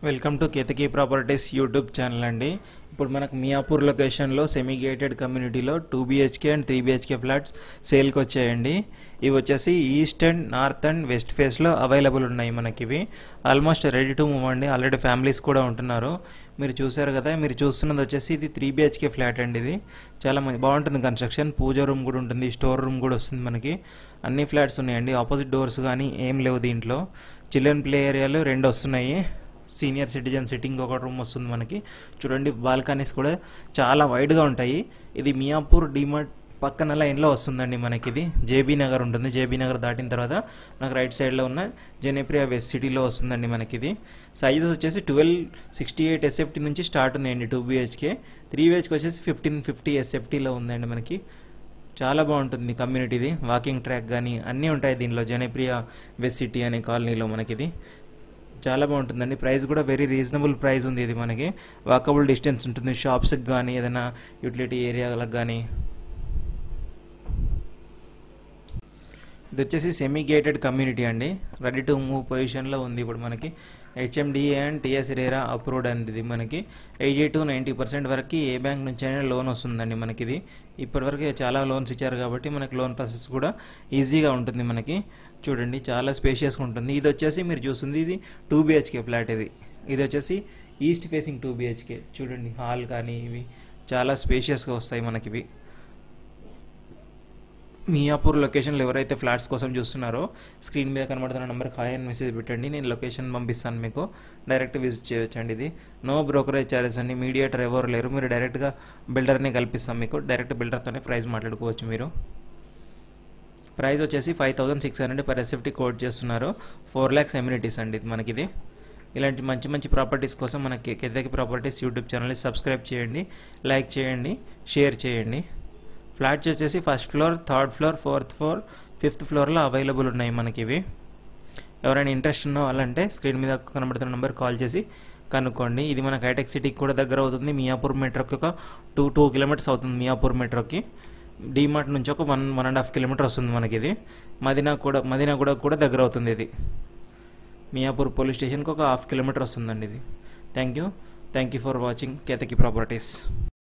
Welcome to Ketaki properties YouTube channel అండి. ఇప్పుడు మనకు మియాపూర్ లొకేషన్లో సెమీ గేటెడ్ కమ్యూనిటీలో 2 BHK అండ్ 3 BHK ఫ్లాట్స్ సేల్కి వచ్చాయండి. ఇవి వచ్చేసి east and north and west ఫేస్లో అవైలబుల్ ఉన్నాయి. మనకి ఇవి ఆల్మోస్ట్ రెడీ టు మూవ్ అండి. ఆల్రెడీ ఫ్యామిలీస్ కూడా ఉంటున్నారు. మీరు చూసారు కదా, మీరు చూస్తున్నది వచ్చేసి ఇది 3 BHK ఫ్లాట్ అండి. ఇది చాలా బాగుంటుంది కన్స్ట్రక్షన్. పూజ రూమ్ కూడా ఉంటుంది, స్టోర్ రూమ్ కూడా వస్తుంది. మనకి అన్ని ఫ్లాట్స్ ఉన్నాయండి. ఆపోజిట్ డోర్స్ కానీ ఏం లేవు దీంట్లో. చిల్డ్రన్ ప్లే ఏరియాలు 2 వస్తున్నాయి. సీనియర్ సిటిజన్ సిట్టింగ్ ఒక రూమ్ వస్తుంది. మనకి చూడండి, బాల్కనీస్ కూడా చాలా వైడ్గా ఉంటాయి. ఇది మియాపూర్ డిమార్ట్ పక్కన లైన్లో వస్తుందండి. మనకి ఇది జేబీ నగర్ ఉంటుంది. జేబీ నగర్ దాటిన తర్వాత నాకు రైట్ సైడ్లో ఉన్న జనప్రియ వెస్ట్ సిటీలో వస్తుందండి. మనకి ఇది సైజెస్ వచ్చేసి 1268 SFT నుంచి స్టార్ట్ ఉన్నాయండి. 2 BHK 3 BHK వచ్చేసి 1550 SFTలో ఉందండి. మనకి చాలా బాగుంటుంది కమ్యూనిటీది. వాకింగ్ ట్రాక్ కానీ అన్నీ ఉంటాయి దీనిలో. జనప్రియ వెస్ట్ సిటీ అనే కాలనీలో మనకి ఇది చాలా బాగుంటుందండి. ప్రైస్ కూడా వెరీ రీజనబుల్ ప్రైస్ ఉంది. ఇది మనకి వాకబుల్ డిస్టెన్స్ ఉంటుంది షాప్స్కి కానీ ఏదైనా యూటిలిటీ ఏరియాలకు కానీ. ఇది వచ్చేసి సెమీ గేటెడ్ కమ్యూనిటీ అండి. రెడీ టు మూవ్ పొజిషన్లో ఉంది. ఇప్పుడు మనకి HMDA and TS RERA approved అండి. ఇది మనకి 80 to 90% వరకు ఏ బ్యాంక్ నుంచి అయినా లోన్ వస్తుందండి. మనకి ఇది ఇప్పటివరకు చాలా లోన్స్ ఇచ్చారు కాబట్టి మనకి లోన్ ప్రాసెస్ కూడా ఈజీగా ఉంటుంది. మనకి చూడండి, చాలా స్పేషియస్గా ఉంటుంది. ఇది వచ్చేసి మీరు చూస్తుంది ఇది 2 BHK ఫ్లాట్. ఇది వచ్చేసి ఈస్ట్ ఫేసింగ్ 2 BHK. చూడండి, హాల్ కానీ ఇవి చాలా స్పేషియస్గా వస్తాయి మనకి ఇవి. మియాపూర్ లొకేషన్లో ఎవరైతే ఫ్లాట్స్ కోసం చూస్తున్నారో స్క్రీన్ మీద కనబడుతున్న నెంబర్కి హాయ్ అని మెసేజ్ పెట్టండి. నేను లొకేషన్ పంపిస్తాను, మీకు డైరెక్ట్ విజిట్ చేయొచ్చండి. ఇది నో బ్రోకరేజ్ ఛార్జెస్ అండి. మీడియేటర్ ఎవరు లేరు. మీరు డైరెక్ట్గా బిల్డర్నే కల్పిస్తాం మీకు. డైరెక్ట్ బిల్డర్తోనే ప్రైస్ మాట్లాడుకోవచ్చు. మీరు ప్రైస్ వచ్చేసి 5600 per SFT కోట్ చేస్తున్నారు. 4 lakhs ఎమ్యూనిటీస్ అండి. ఇది మనకి ఇది ఇలాంటి మంచి మంచి ప్రాపర్టీస్ కోసం మన కేతకీ ప్రాపర్టీస్ యూట్యూబ్ ఛానల్ని సబ్స్క్రైబ్ చేయండి, లైక్ చేయండి, షేర్ చేయండి. ఫ్లాట్స్ వచ్చేసి 1st floor, 3rd floor, 4th floor, 5th floorలో అవైలబుల్ ఉన్నాయి మనకి ఇవి. ఎవరైనా ఇంట్రెస్ట్ ఉన్న వాళ్ళంటే స్క్రీన్ మీద కనబడుతున్న నెంబర్ కాల్ చేసి కనుక్కోండి. ఇది మనకి హైటెక్ సిటీకి కూడా దగ్గర అవుతుంది. మియాపూర్ మెట్రోకి ఒక 2 kilometers అవుతుంది. మియాపూర్ మెట్రోకి డిమార్ట్ నుంచి ఒక 1.5 kilometers వస్తుంది మనకి ఇది. మదీనా కూడా దగ్గర అవుతుంది. ఇది మియాపూర్ పోలీస్ స్టేషన్కి ఒక 1/2 kilometer వస్తుందండి. ఇది thank you for watching Ketaki properties.